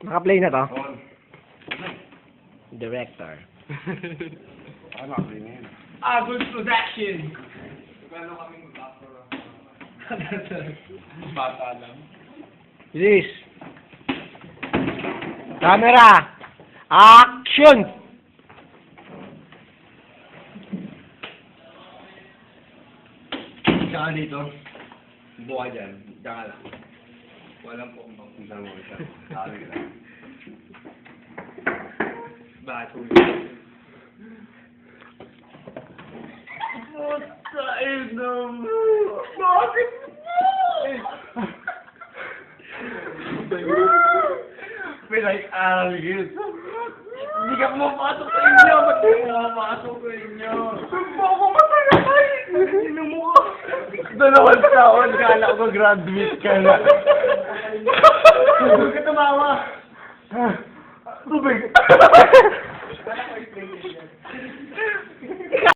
Naka-play na to? On. Director. Ano naka-play na yun? Good production. Gano'n kami mag-actor? Bata lang. Release. Camera. Action! Tsaka dito. Buka dyan. Tsaka lang. Walang po kung pagpunta mo siya. Sabi ka lang. Bakit ko Putsain naman! Bakit Pinag-argit. Hindi ka pumapasok sa inyo. Ba't di mo pumapasok sa inyo? Bako matalakay! Sino mo ka? 2 taon. Kala ko graduate ka na. Huwag ka tumawa. Tubig.